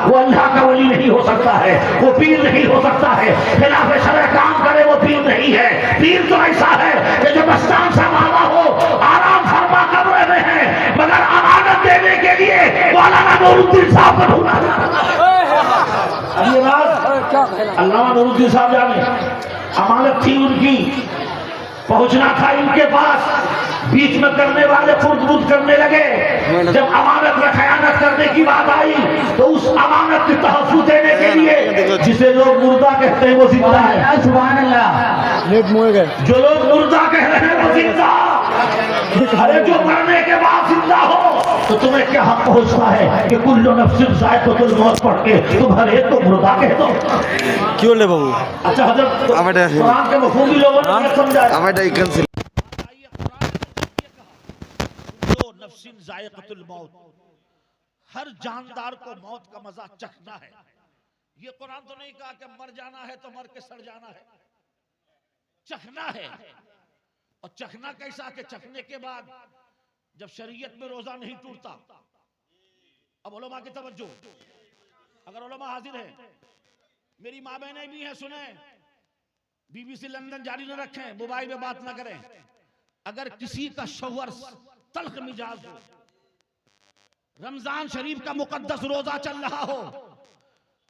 वो अल्लाह का वली नहीं हो सकता है, वो पीर नहीं हो सकता है। खिलाफ शरअ काम करे वो पीर नहीं है। पीर तो ऐसा है कि जो मस्तान सा बाबा हो, आराम फरमा कब्र में है, मगर अमानत देने के लिए मौलाना नूरुद्दीन साहब को ढूंढा जा रहा है। अब ये बात अल्लामा नूरुद्दीन साहब जाने, अमानत थी उनकी, पहुंचना था इनके पास, बीच में करने वाले फुर्द करने लगे। जब अमानत में खयानत करने की बात आई तो उस अमानत की तहफ्फुज़ देने के लिए जिसे लोग मुर्दा कहते हैं वो जिंदा है। सुभान अल्लाह। जो लोग मुर्दा कह रहे हैं वो जिंदा, अरे जो मरने के बाद जिंदा हो तो तुम्हें क्या हक पहुंचता है कि कुल्लु नफ्सिन ज़ाइक़तुल मौत पढ़ के तुम हर एक को मुर्दा कह दो? क्यों ले बाबू? अच्छा हज़रत कुरान के मफ़हूम भी लोगों ने समझाया। नफ्सिन ज़ाइक़तुल मौत, हर जानदार को मौत का मजा चखना है। ये कुरान तो नहीं कहा कि मर जाना है तो मर के सड़ जाना है, चखना है। और चखना कैसा कि चखने के बाद जब शरीयत में रोजा नहीं टूटता। अब उलमा की तवज्जो, अगर उलमा हाजिर है, मेरी माँ बहनें भी हैं, सुने, BBC लंदन जारी न रखें, मोबाइल में बात न करें। अगर किसी का शौहर तल्ख मिजाज हो, रमजान शरीफ का मुकद्दस रोजा चल रहा हो,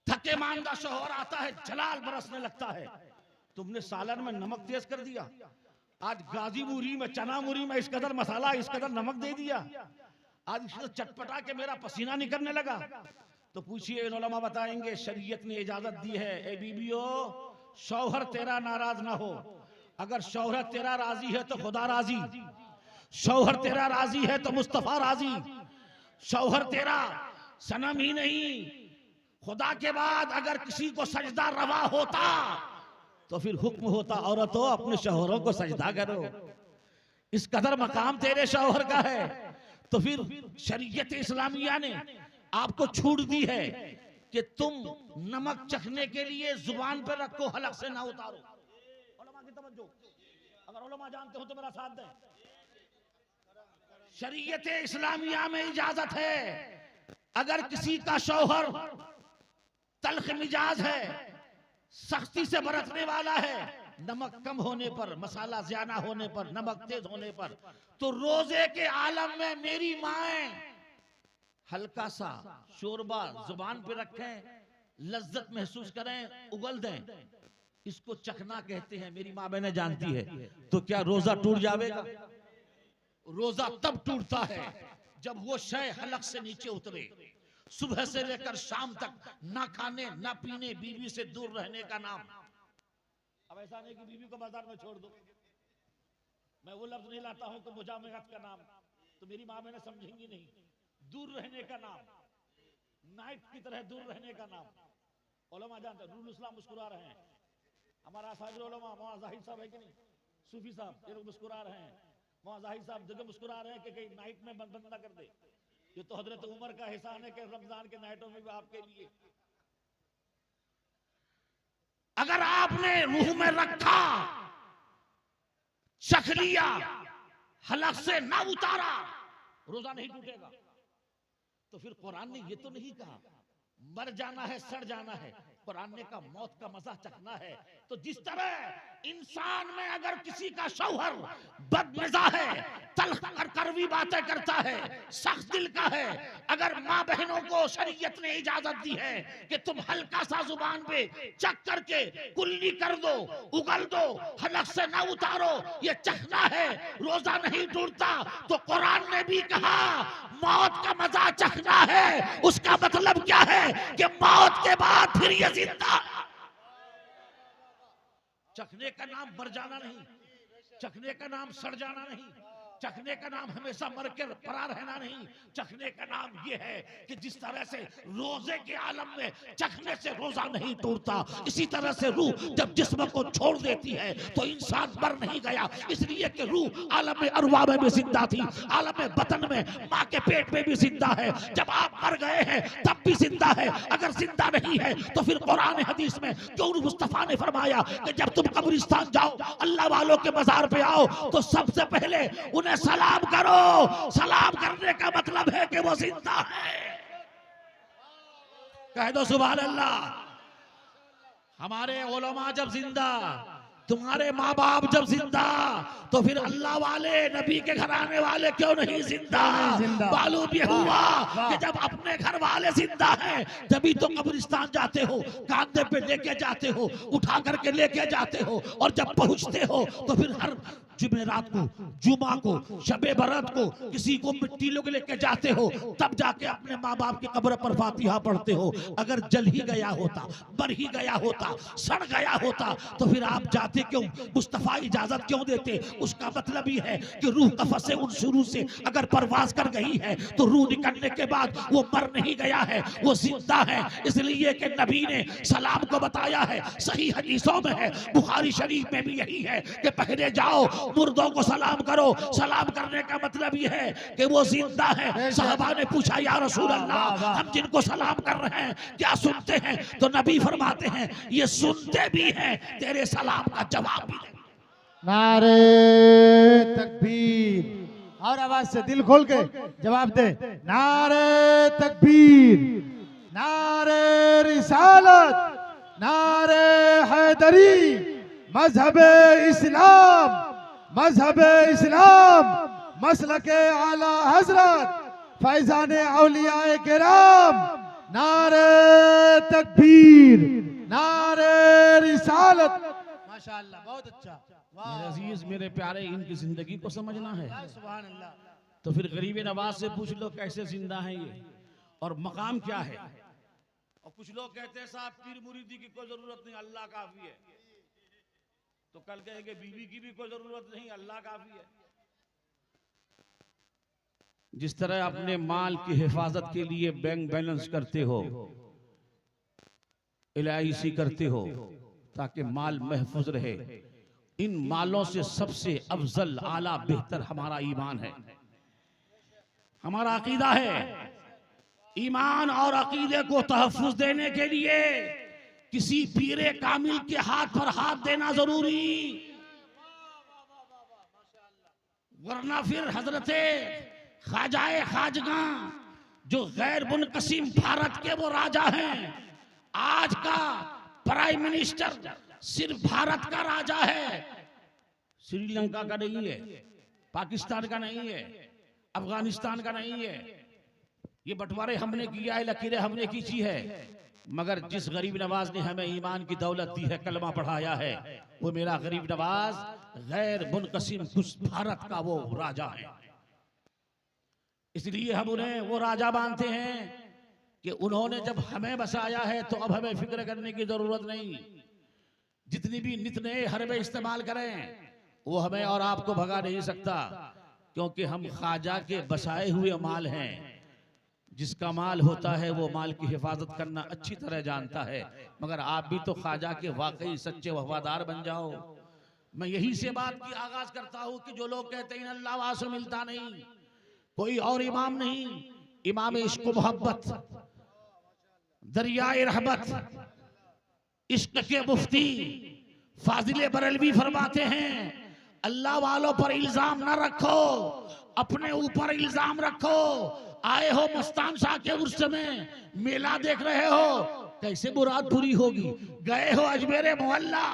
थके मांदा शौहर आता है, जलाल बरसने लगता है, तुमने सालन में नमक तेज कर दिया, आज गाजी मुरी में, चना मुरी में इस कदर मसाला, इस कदर नमक दे दिया, आज इसको चटपटा के मेरा पसीना निकलने लगा, तो पूछिए उलमा बताएंगे शरीयत ने इजाजत दी है, ए बीबियो शौहर तेरा नाराज ना हो, अगर शौहर तेरा राजी है तो खुदा राजी, शौहर तेरा राजी है तो मुस्तफा राजी, शौहर तेरा सनम ही नहीं, खुदा के बाद अगर किसी को सजदा रवा होता तो फिर हुक्म होता औरतों अपने शौहरों को सजदा करो, इस कदर मकाम तेरे शौहर का है। तो फिर शरीयत इस्लामिया ने आपको छूट दी है कि तुम नमक चखने के लिए जुबान पर रखो, हलक से ना उतारो। उलमा की तवज्जो, अगर उलमा जानते हो तो मेरा साथ दें। शरीयत इस्लामिया में इजाजत है, अगर किसी का शौहर तल्ख मिजाज है, सख्ती से बरतने वाला है, नमक कम होने पर, मसाला ज्यादा होने पर, नमक तेज होने पर, तो रोजे के आलम में मेरी माएं हल्का सा शोरबा जुबान पे रखें, लज्जत महसूस करें, उगल दें, इसको चखना कहते हैं। मेरी माँ बहनें जानती है। तो क्या रोजा टूट जाएगा? रोजा तब टूटता है जब वो शय हलक से नीचे उतरे। सुबह से लेकर शाम तक ना खाने ना पीने, बीवी से दूर रहने का नाम। अब ऐसा नहीं कि बीवी को बाजार में छोड़ दो, मैं वो लफ्ज नहीं लाता हूं कि मुजामरत का नाम, तो मेरी माँ बहनें समझेंगी नहीं। दूर रहने का नाम, नाइट की तरह दूर रहने का नाम। उलमा जानते हैं, नूरुल इस्लाम मुस्कुरा रहे हैं, हमारा साहिब उलमा मौलाना जाहिद साहब है कि नहीं, सूफी साहब, ये लोग मुस्कुरा रहे हैं। मौलाना जाहिद साहब जगह मुस्कुरा रहे हैं कि कहीं नाइट में बंद ना कर दे। ये तो हजरत उमर का एहसान है कि रमजान के नाइटों में भी आपके लिए, अगर आपने मुंह में रखा, चख लिया, हलक से ना उतारा, रोजा नहीं टूटेगा। तो फिर कुरान ने ये तो नहीं कहा मर जाना है, सड़ जाना है, कुरान ने कहा मौत का मजा चखना है। तो जिस तरह इंसान में अगर किसी का शौहर बदमिजा है, तल्ख और कड़वी बातें करता है, सख्त दिल का है, अगर माँ बहनों को शरीयत ने इजाजत दी है कि तुम हल्का सा जुबान पे चख करके कुल्ली कर दो, उगल दो, हलक से ना उतारो, ये चखना है, रोजा नहीं टूटता। तो कुरान ने भी कहा मौत का मजा चखना है। उसका मतलब क्या है कि मौत के बाद फिर ये जिंदा। चखने का नाम मर जाना नहीं, चखने का नाम सड़ जाना नहीं, चखने का नाम हमेशा मर के पड़ा रहना नहीं। चखने का नाम यह है कि जिस तरह से रोजे के आलम में चखने से रोजा नहीं टूटता, इसी तरह से रूह जब जिस्म को छोड़ देती है तो इंसान मर नहीं गया, इसलिए कि रूह आलम में अरवा में भी जिंदा थी, आलम में बतन में माँ के पेट में भी जिंदा है। जब आप मर गए हैं तब भी जिंदा है, अगर जिंदा नहीं है तो फिर कुरान हदीस में क्यों मुस्तफा ने फरमाया कि जब तुम कब्रिस्तान जाओ, अल्लाह वालों के मजार पे आओ, तो सबसे पहले उन्हें सलाम करो। सलाम करने का मतलब है कि वो जिंदा है। कह दो सुभान अल्लाह। हमारे उलमा जब जिंदा, तुम्हारे माँ बाप जब जिंदा, तो फिर अल्लाह वाले नबी के घराने वाले क्यों नहीं जिंदा? मालूम ये हुआ कि जब अपने घर वाले जिंदा हैं तभी तो कब्रिस्तान जाते हो, कांधे पे लेके जाते हो, उठा करके लेके जाते हो, और जब पहुंचते हो तो फिर हर जुमेरात को, जुमा को, शबे बरत को किसी को मिट्टी लोग लेके जाते हो, तब जाके अपने माँ बाप की कब्र पर फातिहा पढ़ते हो। अगर जल ही गया होता, मर ही गया होता, सड़ गया होता, तो फिर आप जाते क्यों? मुस्तफा इजाजत क्यों देते? उसका मतलब ही है कि रूह कफस से उन शुरू से अगर परवाज कर गई है तो रूह निकलने के बाद वो मर नहीं गया है, वो जिंदा है। इसलिए कि नबी ने सलाम को बताया है, सही हदीसों में है, बुखारी शरीफ में भी यही है कि पहले जाओ मुर्दों को सलाम करो। सलाम करने का मतलब ये है कि वो जिंदा है। साहबा ने पूछा, या रसूल अल्लाह, हम जिनको सलाम कर रहे हैं क्या सुनते हैं? तो नबी फरमाते हैं, ये सुनते भी हैं, तेरे सलाम का जवाब भी देंगे। नारे तकबीर, और आवाज से दिल खोल के जवाब दे। नारे तकबीर, नारे रिसालत, नारे हैदरी, मजहबे इस्लाम, मजहबे इस्लाम, मसलके आला हजरत फैजाने औलियाए किराम। नारे तकबीर, नारे रिसालत। माशाअल्लाह, बहुत अच्छा। मेरे अजीज, मेरे प्यारे, इनकी जिंदगी को समझना है। सुभान अल्लाह। तो फिर गरीब नवाज से पूछ लो कैसे जिंदा है ये, और मकाम क्या है। और कुछ लोग कहते हैं साहब पीर मुरीदी की कोई जरूरत नहीं, अल्लाह काफी है। तो कल कहेंगे बीवी की भी कोई जरूरत नहीं, अल्लाह काफी है। जिस तरह अपने माल की हिफाजत के लिए बैंक बैलेंस करते हो, LIC करते हो ताकि माल महफूज रहे, इन मालों से सबसे अफजल, आला, बेहतर हमारा ईमान है, हमारा अकीदा है। ईमान और अकीदे को तहफ्फुज देने के लिए किसी पीरे कामिल के हाथ पर हाथ देना जरूरी, वरना फिर हजरते ख्वाजाए खाजगा जो गैर मुनकसिम भारत के वो राजा हैं, आज का प्राइम मिनिस्टर सिर्फ भारत का राजा है, श्रीलंका का नहीं है, पाकिस्तान का नहीं है, अफगानिस्तान का नहीं है। ये बंटवारे हमने किया है, लकीरें हमने खींची है, मगर जिस गरीब नवाज ने हमें ईमान की दौलत दी है, कलमा पढ़ाया है, वो मेरा गरीब नवाज गैर मुनकसिम कुछ भारत का वो राजा है। इसलिए हम उन्हें वो राजा मानते हैं कि उन्होंने जब हमें बसाया है तो अब हमें फिक्र करने की जरूरत नहीं। जितनी भी नित नए हरबे इस्तेमाल करें वो हमें और आपको भगा नहीं सकता, क्योंकि हम ख्वाजा के बसाए हुए माल हैं। जिसका माल होता है वो माल की हिफाजत करना अच्छी तरह जानता है, मगर आप भी तो ख्वाजा के वाकई सच्चे वफादार बन जाओ। मैं यही से बात की आगाज करता हूँ कि जो लोग कहते हैं अल्लाह वासे मिलता नहीं, कोई और इमाम नहीं, इमाम इश्क मोहब्बत, दरियाए रहमत, इश्क के मुफ्ती फाजिले बरेलवी फरमाते हैं, अल्लाह वालों पर इल्जाम न रखो, अपने ऊपर इल्जाम रखो। आए हो मस्तान शाह के उर्स में, मेला देख रहे हो, कैसे मुराद पूरी होगी। गए हो अजमेर मोहल्ला,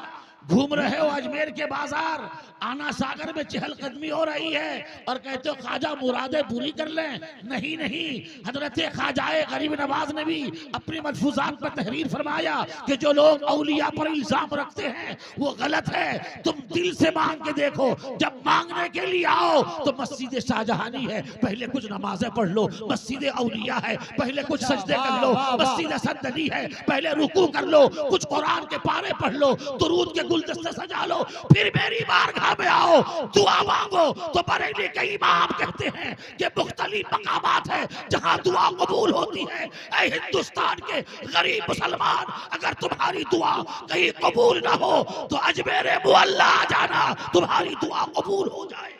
घूम रहे हो अजमेर के बाजार, आना सागर में चहलकदमी हो रही है और कहते हो ख्वाजा मुरादें पूरी कर लें। नहीं नहीं, हजरत ख्वाजाए गरीब नवाज ने भी अपने मलफूजात पर तहरीर फरमाया कि जो लोग औलिया पर इल्जाम रखते हैं वो गलत है। तुम दिल से मांग के देखो, जब मांगने के लिए आओ तो मस्जिद शाहजहानी है, पहले कुछ नमाजें पढ़ लो। मस्जिद औलिया है, पहले कुछ सजदे कर लो। मस्जिद सद्दनी है, पहले रुकू कर लो, कुछ कुरान के पारे पढ़ लो, दुरूद के गुलदस्ते सजा लो, फिर मेरी बारगाह में आओ, दुआ मांगो। तो बरेली के इमाम कहते हैं कि मुख्तलिफ मकामात है जहां दुआ कबूल होती है। ऐ हिंदुस्तान के गरीब मुसलमान, अगर तुम्हारी दुआ कहीं कबूल ना हो तो अजमेर मुअल्ला आ जाना, तुम्हारी दुआ कबूल हो जाए।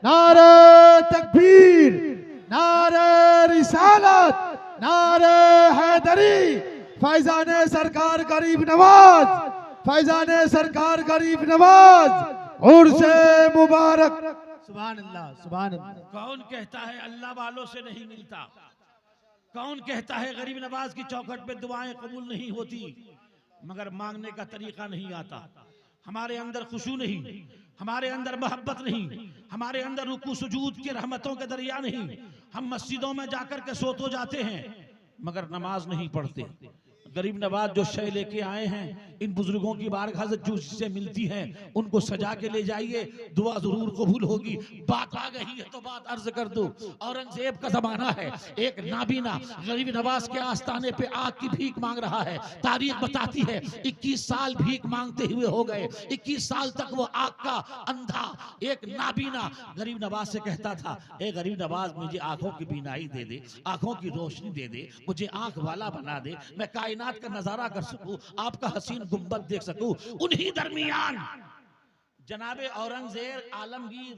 नारे तकबीर, नारे रिसालत, नारे हैदरी, फैजाने सरकार गरीब नवाज, फैजाने सरकार गरीब नवाज, उर्से मुबारक। सुभान अल्लाह, सुभान अल्लाह। कौन कहता है अल्लाह वालों से नहीं मिलता? कौन कहता है गरीब नवाज की चौखट पे दुआएं कबूल नहीं होती, मगर मांगने का तरीका नहीं आता। हमारे अंदर खुशू नहीं, हमारे अंदर मोहब्बत नहीं, हमारे अंदर रुकू सुजूद के रहमतों के दरिया नहीं। हम मस्जिदों में जाकर के सो तो जाते हैं मगर नमाज नहीं पढ़ते। गरीब नवाज जो शय लेके आए हैं, इन बुजुर्गों की बारगाह से जो चीजें मिलती हैं उनको सजा के ले जाइए, दुआ जरूर कबूल होगी। बात आ गई है तो बात अर्ज कर दो। औरंगजेब का जमाना है, एक नाबीना गरीब नवाज के आस्थाने पे आग की भीख मांग रहा है। तारीख बताती है 21 साल भीख मांगते हुए हो गए। 21 साल तक वो आग का अंधा एक नाबीना गरीब नवाज से कहता था, ए गरीब नवाज मुझे आंखों की बीनाई दे दे, आंखों की रोशनी दे दे, मुझे आंख वाला बना दे, मैं कायनात का नजारा कर सकूं, आपका हसीन गुंबद देख सकूं। उन्हीं दरमियान जनाबे औरंगजेब आलमगीर,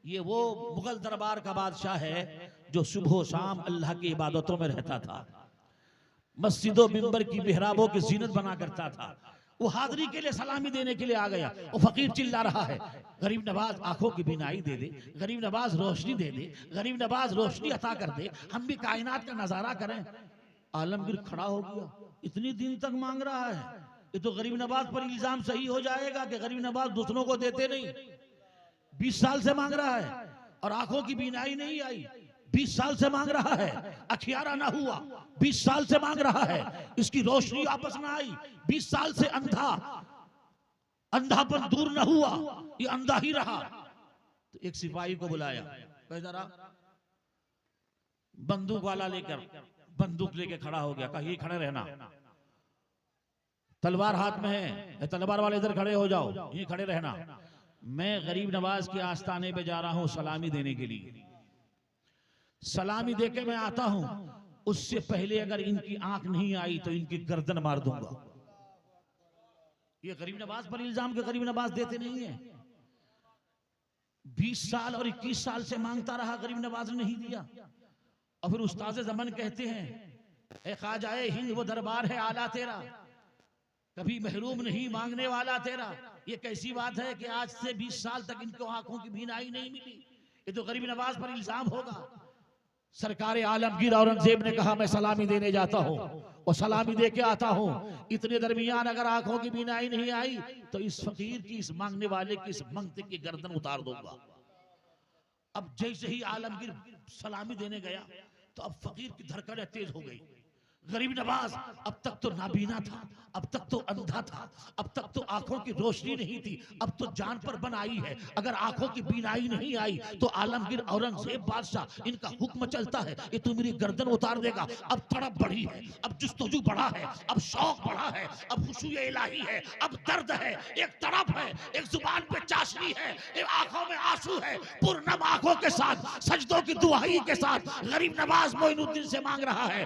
ये वो मुगल दरबार का बादशाह है जो सुबह शाम अल्लाह की इबादतों में रहता था, मस्जिदों मिंबर की मेहराबों की जीनत बना करता था। वो हाजिरी के लिए सलामी देने के लिए आ गया। वो फकीर चिल्ला रहा है, गरीब नवाज आंखों की बीनाई दे दे, गरीब नवाज रोशनी दे दे, गरीब नवाज रोशनी अता कर दे, हम भी कायनात का नजारा करें। आलमगीर खड़ा हो गया, इतनी दिन तक मांग रहा है, ये तो गरीब नवाज पर इल्जाम सही हो जाएगा कि गरीब नवाज दूसरों को देते नहीं। 20 साल से मांग रहा है और आंखों की बीनाई नहीं आई। 20 साल से मांग रहा है, अखियारा ना हुआ। 20 साल से मांग रहा है, इसकी रोशनी वापस ना आई। 20 साल से अंधापन दूर ना हुआ, ये अंधा ही रहा। तो एक सिपाही को बुलाया, कह जरा बंदूक वाला लेकर, बंदूक लेके खड़ा हो गया, कहा ये खड़े रहना, तलवार हाथ में है, तलवार वाले इधर खड़े हो जाओ, ये खड़े रहना। मैं गरीब नवाज के आस्थाने पे जा रहा हूं सलामी देने के लिए। सलामी देके मैं आता हूं, उससे पहले अगर इनकी आंख नहीं आई तो इनकी गर्दन मार दूंगा। ये गरीब नवाज पर इल्जाम के गरीब नवाज देते नहीं है। 20 साल और 21 साल से मांगता रहा, गरीब नवाज ने नहीं दिया। और फिर उस्ताद ज़मान कहते हैं, ए ख्वाजाए हिंद वो दरबार है आला तेरा, कभी महरूम नहीं मांगने वाला तेरा। ये कैसी बात है कि आज से 20 साल तक इनको आंखों की बीनाई नहीं मिली? ये तो गरीब नवाज पर इल्जाम होगा। सरकार आलमगीर औरंगजेब ने कहा, मैं सलामी देने जाता हूँ और सलामी दे के आता हूँ। इतने दरमियान अगर आंखों की बीनाई नहीं आई तो इस फकीर की, इस मांगने वाले की, इस मंगते की गर्दन उतार दूंगा। अब जैसे ही आलमगीर सलामी देने गया तो अब फकीर की धड़कनें तेज हो गई। गरीब नवाज अब तक तो नाबीना था, अब तक तो अंधा था, अब तक तो आंखों की रोशनी नहीं थी, अब तो जान पर बन आई है। अगर आंखों की बीनाई नहीं आई तो आलमगीर औरंगजेब बादशाह इनका हुक्म चलता है, ये तो मेरी गर्दन उतार देगा। अब तड़प बढ़ी है, अब जुस्तजू बढ़ा है, अब शौक बढ़ा है, अब खुशूए इलाही है, अब दर्द है, एक तड़प है, एक जुबान पे चाशनी है, एक आंखों में आंसू है। पूर्णम आंखों के साथ, सजदों की दुआई के साथ गरीब नवाज मोइनुद्दीन से मांग रहा है,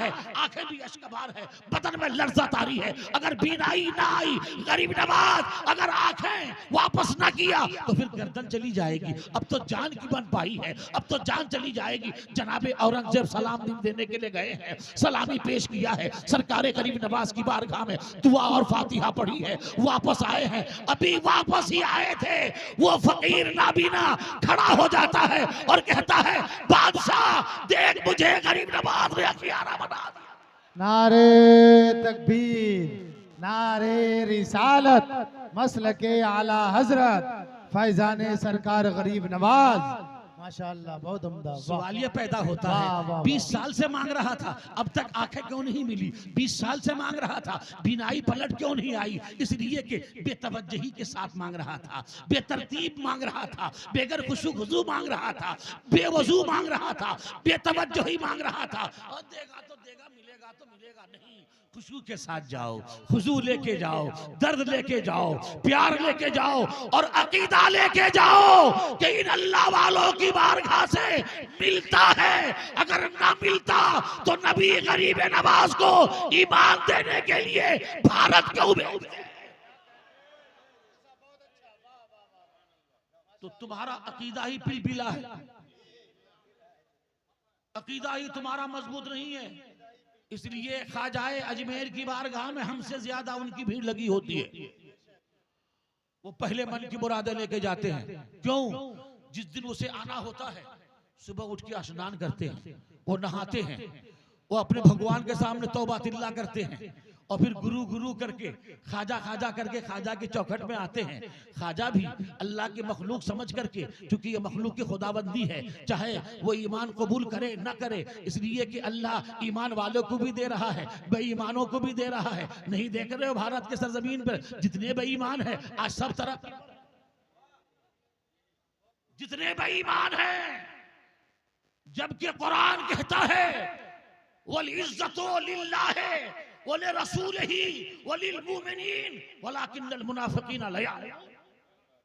आंखें भी अश्कबार है, बदन में लर्ज़त आ रही है। अगर बीनाई ना आई, गरीब नवाज अगर आंखें वापस ना किया तो फिर गर्दन चली जाएगी। अब तो जान की बन पाई है, अब तो जान चली जाएगी। जनाबे औरंगजेब सलाम देने के लिए गए हैं, सलामी पेश किया है, सरकारे गरीब नवाज की बारगाह में दुआ और फातिहा पढ़ी है, वापस आए हैं। अभी वापस ही आए थे, वो फकीर नाबीना खड़ा हो जाता है और कहता है, बादशाह देख मुझे गरीब नवाज ने अखियारा बना दिया। नारे तकबीर, नारे रिसालत, मसलके आला हजरत फैजाने सरकार गरीब नवाज। माशाअल्लाह, बहुत उम्दा। सवाल ये पैदा होता है, 20 साल से मांग रहा था, अब तक आंखें क्यों नहीं मिली? 20 साल से मांग रहा था, बीनाई पलट क्यों नहीं आई? इसलिए कि बेतवज्जही के साथ मांग रहा था, बेतरतीब मांग रहा था, बेगर खुशू खुजू मांग रहा था, बेवजू मांग रहा था, बेतवज्जही मांग रहा था। और देगा तो देगा, मिलेगा तो मिलेगा नहीं। खुशू के साथ जाओ, खुशू लेके जाओ, दर्द लेके जाओ, प्यार लेके जाओ और अकीदा लेके जाओ कि इन अल्लाह वालों की बारगाह से मिलता है। अगर ना मिलता तो नबी गरीब नवाज को ईमान देने के लिए भारत क्यों भेजे? तो तुम्हारा अकीदा ही पिलपिला है, अकीदा ही तुम्हारा मजबूत नहीं है। इसलिए ख्वाजाए अजमेर की बारगाह में हमसे ज्यादा उनकी भीड़ लगी होती है। वो पहले मन की मुरादें लेके जाते हैं। क्यों? जिस दिन उसे आना होता है, सुबह उठ के स्नान करते हैं, वो नहाते हैं, वो अपने भगवान के सामने तौबा तिल्ला करते हैं और फिर गुरु गुरु करके खाजा खाजा करके खाजा की चौखट में आते हैं। खाजा भी अल्लाह की मखलूक समझ करके, क्योंकि ये मखलूक की खुदाबंदी है, चाहे वो ईमान कबूल करे ना करे, इसलिए कि अल्लाह ईमान वालों को भी दे रहा है, बेईमानों को भी दे रहा है। नहीं देख रहे हो भारत के सरजमीन पर जितने बेईमान है, आज सब तरफ जितने बेईमान हैं, जबकि कुरान कहता है वल इज्जतु लिल्लाह वले रसूलिही वलिल मुमिनीन वलाकिन्नल मुनाफिकीन ला यअलमून।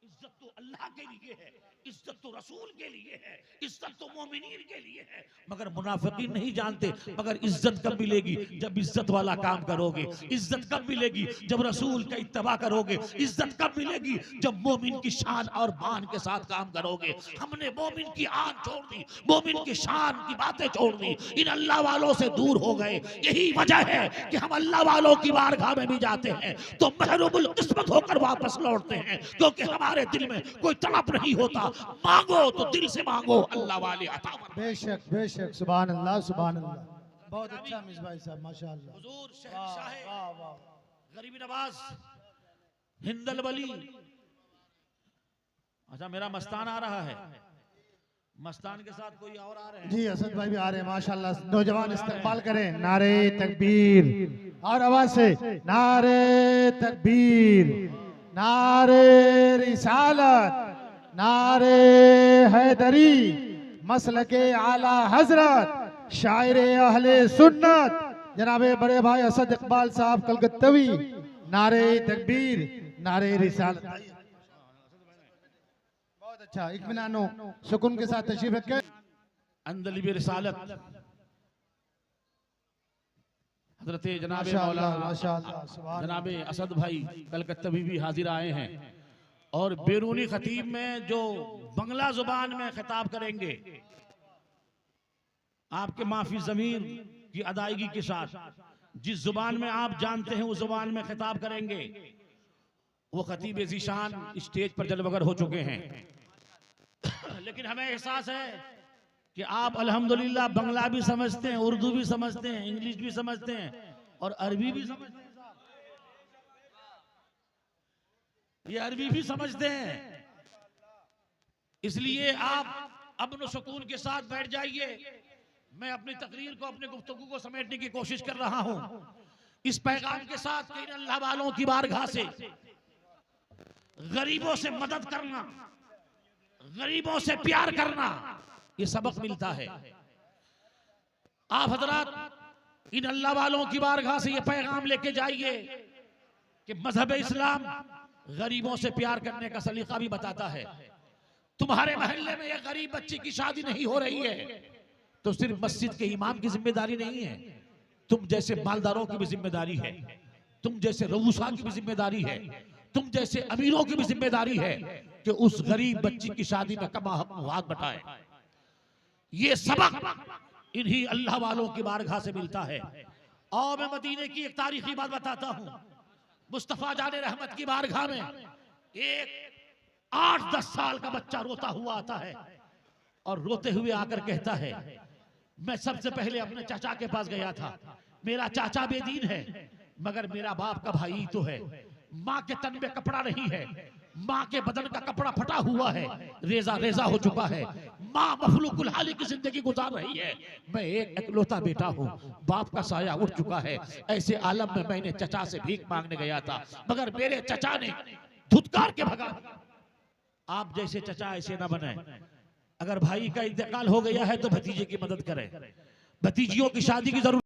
इज्जत तो अल्लाह के लिए है, इज्जत तो रसूल के लिए है, इज्जत तो मोमिनीन के लिए है, मगर मुनाफिकीन नहीं जानते। मगर इज्जत कब मिलेगी? जब इज्जत वाला काम करोगे। इज्जत कब मिलेगी? जब रसूल का इत्तबा करोगे। इज्जत कब मिलेगी? जब मोमिन की शान और मान के साथ काम करोगे। हमने मोमिन की आन छोड़ दी, मोमिन की शान की बातें छोड़ दी, इन अल्लाह वालों से दूर हो गए। यही वजह है कि हम अल्लाह वालों की बारगाह में भी जाते हैं तो महरूमुल किस्मत होकर वापस लौटते हैं, क्योंकि हमारे दिल में कोई तड़प नहीं होता। मांगो तो दिल से मांगो, अल्लाह वाले अता फरमाएंगे। बेशक बेशक, सुभान अल्लाह सुभान अल्लाह। बहुत अच्छा मिसबाह साहब, माशाअल्लाह। हुजूर शहंशाह वाह वाह। गरीबी नवाज हिंदल वली। अच्छा, मेरा मस्तान आ रहा है, मस्तान के साथ कोई और आ रहे हैं? जी असद भाई भी आ रहे हैं, माशाअल्लाह। नौजवान इस्तकबाल करें, नारे तकबीर और आवाज से नारे तकबीर, नारे रिसालत, नारे हैदरी, मसलके आला हजरत, शायर अहले सुन्नत जनाबे बड़े भाई असद इकबाल साहब कलकत्तवी। नारे तकबीर, नारे रिसालत। बहुत अच्छा, इत्मीनानो सुकून के साथ तशरीफ रखें। अंदलिबे रिसालत हजरत जनाबे माशाअल्लाह मौलाना माशाअल्लाह, सुभान जनाबे असद भाई कलकत्तवी भी हाजिर आए हैं और बैरूनी खतीब में जो बंगला जुबान में खिताब करेंगे, आपके माफी जमीर की अदायगी के साथ जिस जुबान में आप जानते हैं उस जुबान में खिताब करेंगे। वो खतीब ज़ीशान स्टेज पर जलवगर हो चुके हैं, लेकिन हमें एहसास है कि आप अल्हम्दुलिल्लाह बंगला भी समझते हैं, उर्दू भी समझते हैं, इंग्लिश भी समझते हैं और अरबी भी समझते हैं। ये अरबी भी समझते हैं, इसलिए आप अमन सुकून के साथ बैठ जाइए। मैं अपनी तकरीर को, अपने गुफ्तगू को समेटने की कोशिश कर रहा हूं इस पैगाम के साथ कि इन अल्लाह वालों की बारगाह से गरीबों से मदद करना, गरीबों से प्यार करना, ये सबक मिलता है। आप हजरात इन अल्लाह वालों की बारगाह से ये पैगाम लेके जाइए कि मजहब इस्लाम गरीबों से प्यार करने का सलीका भी बताता है। तुम्हारे मोहल्ले में एक गरीब बच्ची की शादी नहीं हो रही है तो सिर्फ मस्जिद के इमाम की जिम्मेदारी नहीं है, तुम जैसे मालदारों की भी जिम्मेदारी है, तुम जैसे रऊसा की भी जिम्मेदारी है, तुम जैसे अमीरों की भी जिम्मेदारी है कि उस गरीब बच्ची की शादी में कमा हाथ बटाए। ये सबक इन्हीं अल्लाह वालों की बारगाह से मिलता है। और मैं मदीने की एक तारीखी बात बताता हूं। मुस्तफा जाने रहमत की बारगाह में एक 8-10 साल का बच्चा रोता हुआ आता है और रोते हुए आकर कहता है, मैं सबसे पहले अपने चाचा के पास गया था, मेरा चाचा बेदीन है मगर मेरा बाप का भाई तो है। माँ के तन में कपड़ा नहीं है, माँ के बदन का कपड़ा फटा हुआ है, रेजा रेजा हो चुका है, माँ मफलूकुल हाली की जिंदगी गुजार रही है, मैं एक इकलौता बेटा हूँ, बाप का साया उठ चुका है। ऐसे आलम में मैंने चचा से भीख मांगने गया था मगर मेरे चचा ने धुतकार के भगा। आप जैसे चचा ऐसे ना बने। अगर भाई का इंतकाल हो गया है तो भतीजे की मदद करें, भतीजियों की शादी की जरूरत